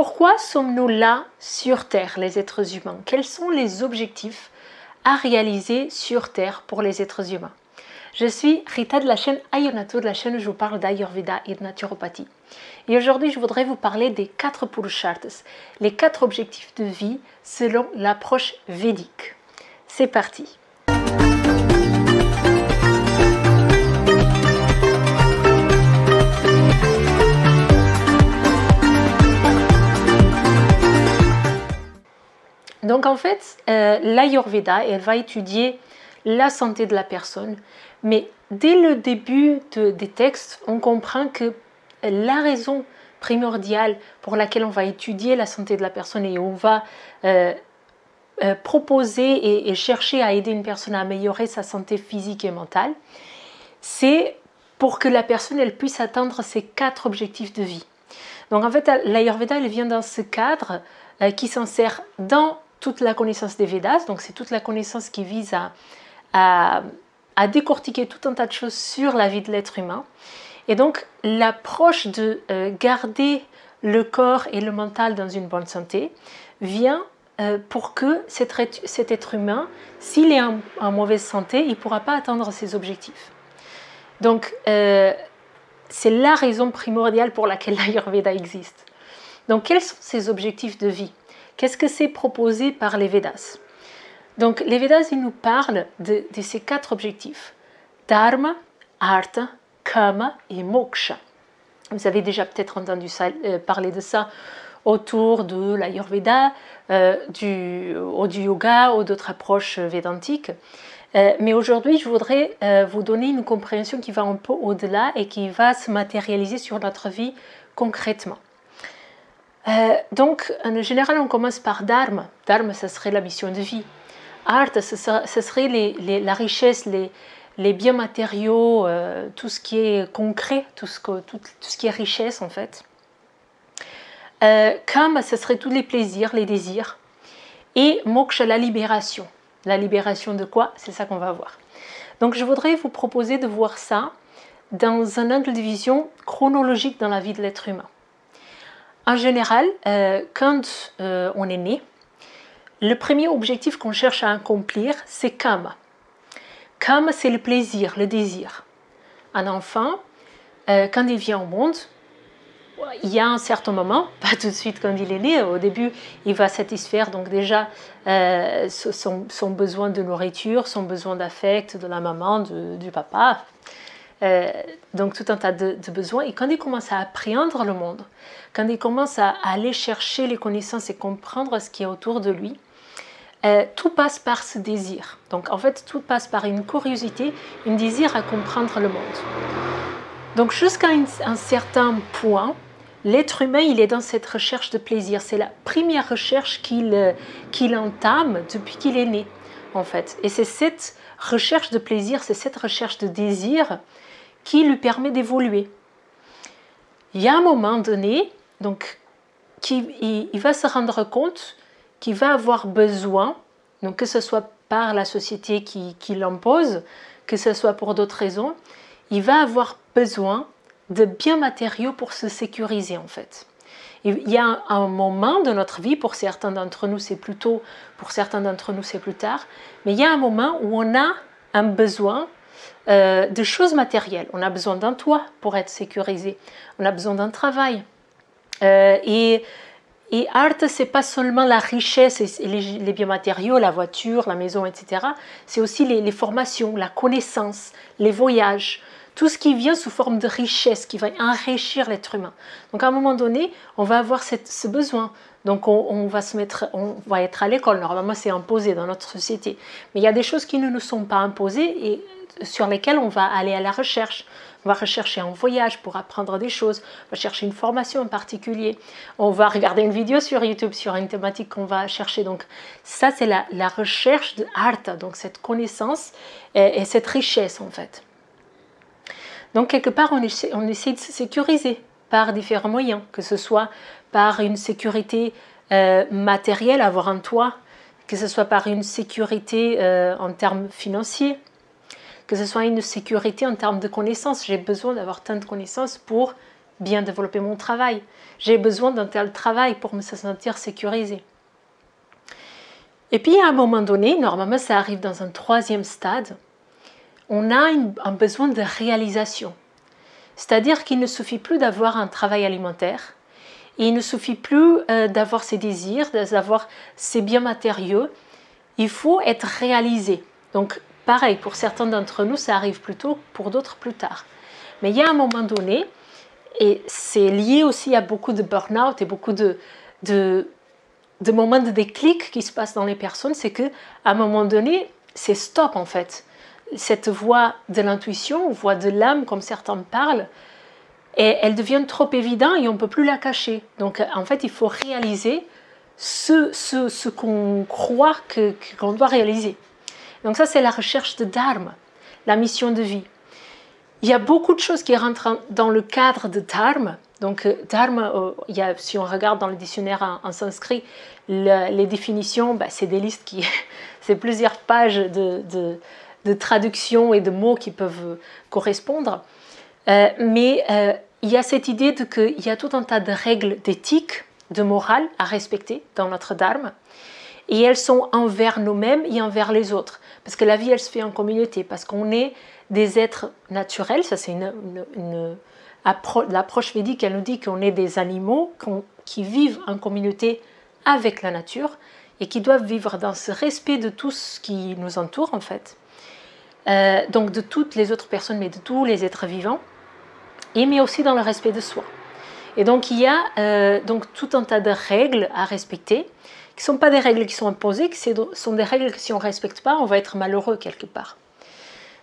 Pourquoi sommes-nous là sur Terre, les êtres humains? Quels sont les objectifs à réaliser sur Terre pour les êtres humains? Je suis Rita de la chaîne Ayonato, de la chaîne où je vous parle d'Ayurveda et de naturopathie. Et aujourd'hui, je voudrais vous parler des 4 Purusharthas, les 4 objectifs de vie selon l'approche védique. C'est parti! Donc en fait, l'Ayurveda, elle va étudier la santé de la personne, mais dès le début des textes, on comprend que la raison primordiale pour laquelle on va étudier la santé de la personne et on va proposer et chercher à aider une personne à améliorer sa santé physique et mentale, c'est pour que la personne elle puisse atteindre ces 4 objectifs de vie. Donc en fait, l'Ayurveda elle vient dans ce cadre qui s'insère dans toute la connaissance des Védas, donc c'est toute la connaissance qui vise à décortiquer tout un tas de choses sur la vie de l'être humain. Et donc l'approche de garder le corps et le mental dans une bonne santé vient pour que cet être humain, s'il est en mauvaise santé, il ne pourra pas atteindre ses objectifs. Donc c'est la raison primordiale pour laquelle l'Ayurveda existe. Donc quels sont ces objectifs de vie? Qu'est-ce que c'est proposé par les Védas? Donc les Védas, ils nous parlent de ces 4 objectifs. Dharma, Artha, Kama et Moksha. Vous avez déjà peut-être entendu parler de ça autour de l'Ayurveda, du yoga ou d'autres approches védantiques. Mais aujourd'hui, je voudrais vous donner une compréhension qui va un peu au-delà et qui va se matérialiser sur notre vie concrètement. Donc, en général, on commence par Dharma. Dharma, ce serait la mission de vie. Artha, ce serait la richesse, les biens matériaux, tout ce qui est concret, tout ce qui est richesse en fait. Kama, ce serait tous les plaisirs, les désirs. Et Moksha, la libération. La libération de quoi? C'est ça qu'on va voir. Donc, je voudrais vous proposer de voir ça dans un angle de vision chronologique dans la vie de l'être humain. En général, quand on est né, le premier objectif qu'on cherche à accomplir, c'est Kama. Kama, c'est le plaisir, le désir. Un enfant, quand il vient au monde, il y a un certain moment, pas tout de suite quand il est né, au début, il va satisfaire donc déjà son besoin de nourriture, son besoin d'affect de la maman, du papa. Donc tout un tas de besoins, et quand il commence à appréhender le monde, quand il commence à aller chercher les connaissances et comprendre ce qui est autour de lui, tout passe par ce désir. Donc en fait tout passe par une curiosité, un désir à comprendre le monde. Donc jusqu'à un certain point, l'être humain il est dans cette recherche de plaisir. C'est la première recherche qu'il entame depuis qu'il est né en fait, et c'est cette recherche de plaisir, c'est cette recherche de désir qui lui permet d'évoluer. Il y a un moment donné, donc, il va se rendre compte qu'il va avoir besoin, donc que ce soit par la société qui l'impose, que ce soit pour d'autres raisons, il va avoir besoin de biens matériaux pour se sécuriser en fait. Il y a un moment de notre vie, pour certains d'entre nous c'est plus tôt, pour certains d'entre nous c'est plus tard, mais il y a un moment où on a un besoin de choses matérielles. On a besoin d'un toit pour être sécurisé, on a besoin d'un travail. Et Artha, c'est pas seulement la richesse et les biens matériaux, la voiture, la maison, etc. C'est aussi les formations, la connaissance, les voyages, tout ce qui vient sous forme de richesse, qui va enrichir l'être humain. Donc à un moment donné, on va avoir ce besoin. Donc on va être à l'école. Normalement, c'est imposé dans notre société. Mais il y a des choses qui ne nous sont pas imposées et sur lesquelles on va aller à la recherche. On va rechercher un voyage pour apprendre des choses, on va chercher une formation en particulier, on va regarder une vidéo sur YouTube sur une thématique qu'on va chercher. Donc ça, c'est la recherche de Artha, donc cette connaissance et cette richesse en fait. Donc quelque part, on essaie de se sécuriser par différents moyens, que ce soit par une sécurité matérielle, avoir un toit, que ce soit par une sécurité en termes financiers, que ce soit une sécurité en termes de connaissances. J'ai besoin d'avoir tant de connaissances pour bien développer mon travail. J'ai besoin d'un tel travail pour me sentir sécurisée. Et puis à un moment donné, normalement ça arrive dans un troisième stade, on a un besoin de réalisation. C'est-à-dire qu'il ne suffit plus d'avoir un travail alimentaire, il ne suffit plus d'avoir ses désirs, d'avoir ses biens matériaux, il faut être réalisé. Donc pareil, pour certains d'entre nous, ça arrive plus tôt, pour d'autres plus tard. Mais il y a un moment donné, et c'est lié aussi à beaucoup de burn-out et beaucoup de moments de déclic qui se passent dans les personnes, c'est qu'à un moment donné, c'est stop en fait. Cette voix de l'intuition, voix de l'âme, comme certains parlent, et elle devient trop évidente et on ne peut plus la cacher. Donc en fait, il faut réaliser ce qu'on croit qu'on doit réaliser. Donc ça, c'est la recherche de dharma, la mission de vie. Il y a beaucoup de choses qui rentrent dans le cadre de dharma. Donc dharma, si on regarde dans le dictionnaire en sanskrit, les définitions, c'est des listes qui... c'est plusieurs pages de traduction et de mots qui peuvent correspondre. Mais il y a cette idée qu'il y a tout un tas de règles d'éthique, de morale à respecter dans notre dharma. Et elles sont envers nous-mêmes et envers les autres. Parce que la vie, elle se fait en communauté. Parce qu'on est des êtres naturels. Ça, c'est l'approche védique, elle nous dit qu'on est des animaux qui vivent en communauté avec la nature et qui doivent vivre dans ce respect de tout ce qui nous entoure, en fait. Donc de toutes les autres personnes, mais de tous les êtres vivants. Mais aussi dans le respect de soi. Et donc il y a donc tout un tas de règles à respecter, qui ne sont pas des règles qui sont imposées, qui sont des règles que si on ne respecte pas, on va être malheureux quelque part.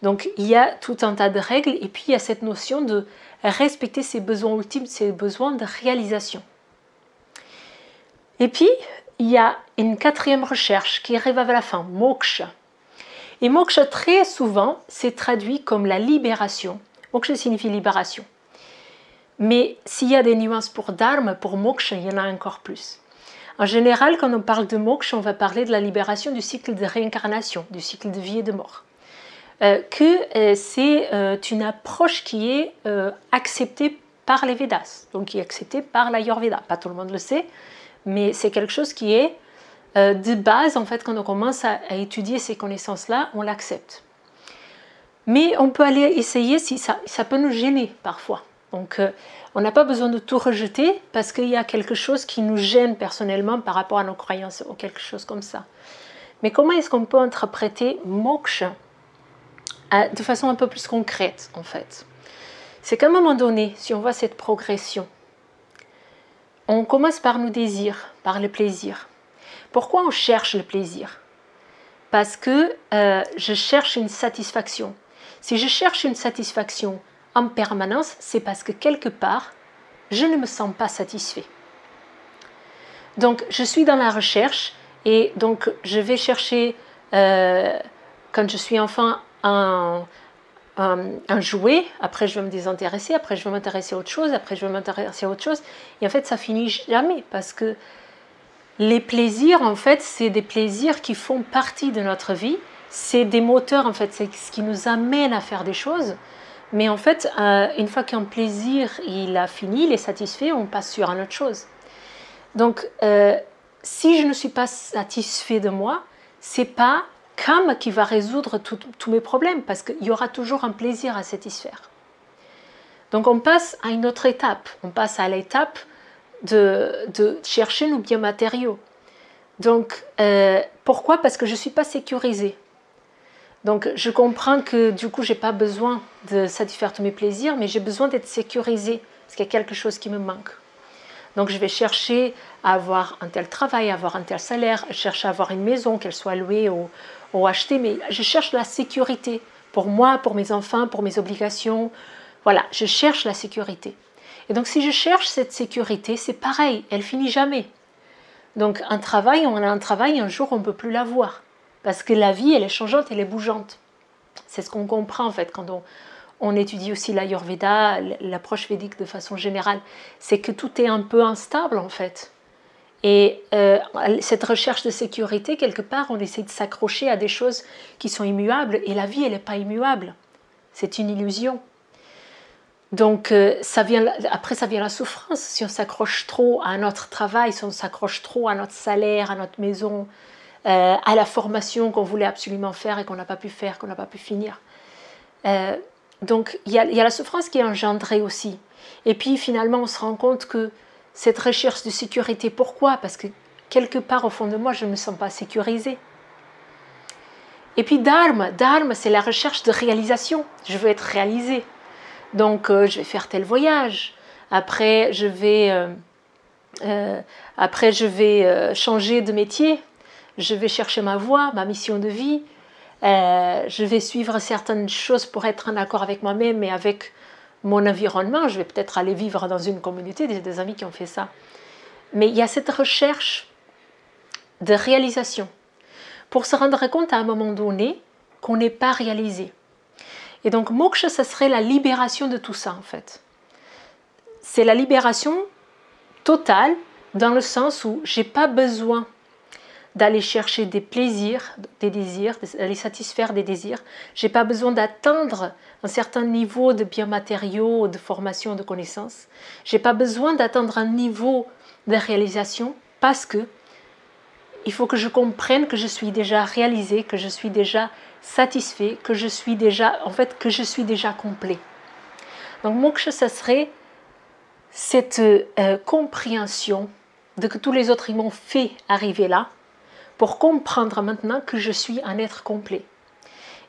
Donc il y a tout un tas de règles, et puis il y a cette notion de respecter ses besoins ultimes, ses besoins de réalisation. Et puis il y a une quatrième recherche qui arrive à la fin, moksha. Et moksha, très souvent, c'est traduit comme la libération. Moksha signifie libération. Mais s'il y a des nuances pour dharma, pour moksha, il y en a encore plus. En général, quand on parle de moksha, on va parler de la libération du cycle de réincarnation, du cycle de vie et de mort. C'est une approche qui est acceptée par les Védas, donc qui est acceptée par l'Ayurveda. Pas tout le monde le sait, mais c'est quelque chose qui est de base, en fait, quand on commence à étudier ces connaissances-là, on l'accepte. Mais on peut aller essayer si ça peut nous gêner parfois. Donc on n'a pas besoin de tout rejeter parce qu'il y a quelque chose qui nous gêne personnellement par rapport à nos croyances ou quelque chose comme ça. Mais comment est-ce qu'on peut interpréter moksha de façon un peu plus concrète en fait? C'est qu'à un moment donné, si on voit cette progression, on commence par nos désirs, par le plaisir. Pourquoi on cherche le plaisir? Parce que je cherche une satisfaction. Si je cherche une satisfaction en permanence, c'est parce que quelque part, je ne me sens pas satisfait. Donc, je suis dans la recherche et donc je vais chercher, quand je suis enfant, un jouet, après je vais me désintéresser, après je vais m'intéresser à autre chose, après je vais m'intéresser à autre chose. Et en fait, ça finit jamais parce que les plaisirs, en fait, c'est des plaisirs qui font partie de notre vie. C'est des moteurs, en fait, c'est ce qui nous amène à faire des choses. Mais en fait, une fois qu'un plaisir il a fini, il est satisfait, on passe sur une autre chose. Donc, si je ne suis pas satisfait de moi, c'est pas Kam qui va résoudre tous mes problèmes, parce qu'il y aura toujours un plaisir à satisfaire. Donc, on passe à une autre étape. On passe à l'étape de chercher nos biens matériaux. Donc, pourquoi? Parce que je ne suis pas sécurisée. Donc, je comprends que du coup, je n'ai pas besoin de satisfaire tous mes plaisirs, mais j'ai besoin d'être sécurisée, parce qu'il y a quelque chose qui me manque. Donc, je vais chercher à avoir un tel travail, à avoir un tel salaire, je cherche à avoir une maison, qu'elle soit louée ou achetée, mais je cherche la sécurité pour moi, pour mes enfants, pour mes obligations. Voilà, je cherche la sécurité. Et donc, si je cherche cette sécurité, c'est pareil, elle finit jamais. Donc, un travail, on a un travail, un jour, on ne peut plus l'avoir. Parce que la vie, elle est changeante, elle est bougeante. C'est ce qu'on comprend, en fait, quand on étudie aussi l'Ayurveda, l'approche védique de façon générale. C'est que tout est un peu instable, en fait. Et cette recherche de sécurité, quelque part, on essaie de s'accrocher à des choses qui sont immuables. Et la vie, elle n'est pas immuable. C'est une illusion. Donc, après, ça vient la souffrance. Si on s'accroche trop à notre travail, si on s'accroche trop à notre salaire, à notre maison, à la formation qu'on voulait absolument faire et qu'on n'a pas pu faire, qu'on n'a pas pu finir. Donc, il y a la souffrance qui est engendrée aussi. Et puis, finalement, on se rend compte que cette recherche de sécurité, pourquoi? Parce que quelque part, au fond de moi, je ne me sens pas sécurisée. Et puis, dharma, c'est la recherche de réalisation. Je veux être réalisée. Donc, je vais faire tel voyage. Après, je vais changer de métier. Je vais chercher ma voie, ma mission de vie. Je vais suivre certaines choses pour être en accord avec moi-même et avec mon environnement. Je vais peut-être aller vivre dans une communauté, des amis qui ont fait ça. Mais il y a cette recherche de réalisation pour se rendre compte à un moment donné qu'on n'est pas réalisé. Et donc moksha, ça serait la libération de tout ça en fait. C'est la libération totale dans le sens où j'ai pas besoin d'aller chercher des plaisirs, des désirs, d'aller satisfaire des désirs. J'ai pas besoin d'atteindre un certain niveau de biens matériaux, de formation, de connaissances. J'ai pas besoin d'atteindre un niveau de réalisation parce que il faut que je comprenne que je suis déjà réalisé, que je suis déjà satisfait, que je suis déjà, complet. Donc moksha, ça serait cette compréhension de que tous les autres ils m'ont fait arriver là, pour comprendre maintenant que je suis un être complet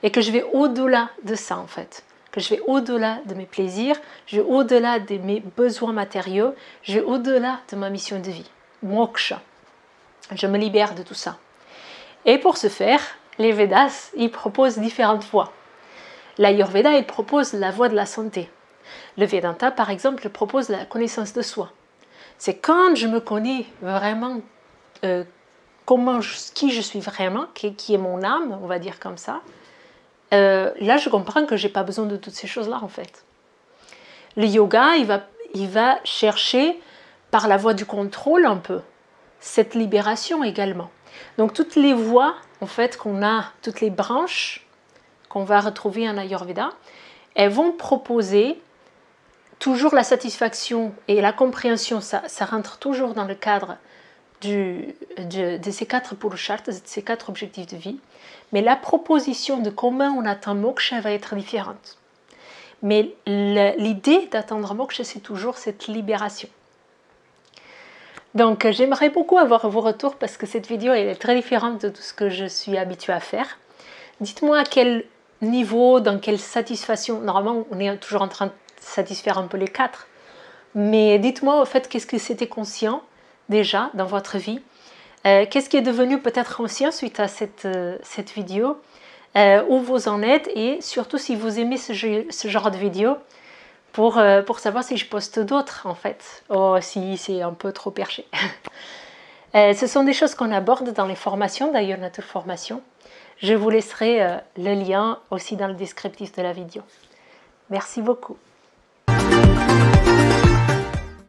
et que je vais au-delà de ça en fait, que je vais au-delà de mes plaisirs, je vais au-delà de mes besoins matériaux, je vais au-delà de ma mission de vie. Moksha, je me libère de tout ça. Et pour ce faire, les Védas, ils proposent différentes voies. L'Ayurveda, il propose la voie de la santé. Le Vedanta, par exemple, propose la connaissance de soi. C'est quand je me connais vraiment qui je suis vraiment, qui est mon âme, on va dire comme ça, là je comprends que je n'ai pas besoin de toutes ces choses-là en fait. Le yoga, il va chercher par la voie du contrôle un peu, cette libération également. Donc toutes les voies en fait qu'on a, toutes les branches qu'on va retrouver en Ayurveda, elles vont proposer toujours la satisfaction et la compréhension, ça rentre toujours dans le cadre de ces 4 purusharthas, de ces 4 objectifs de vie, mais la proposition de comment on atteint moksha va être différente. Mais l'idée d'atteindre moksha, c'est toujours cette libération. Donc j'aimerais beaucoup avoir vos retours parce que cette vidéo elle est très différente de tout ce que je suis habituée à faire. Dites-moi à quel niveau, dans quelle satisfaction, normalement on est toujours en train de satisfaire un peu les 4, mais dites-moi au fait qu'est-ce que c'était conscient déjà dans votre vie, qu'est-ce qui est devenu peut-être conscient suite à cette vidéo, où vous en êtes et surtout si vous aimez ce genre de vidéo pour savoir si je poste d'autres en fait, ou si c'est un peu trop perché. Ce sont des choses qu'on aborde dans les formations, d'ailleurs notre formation. Je vous laisserai le lien aussi dans le descriptif de la vidéo. Merci beaucoup.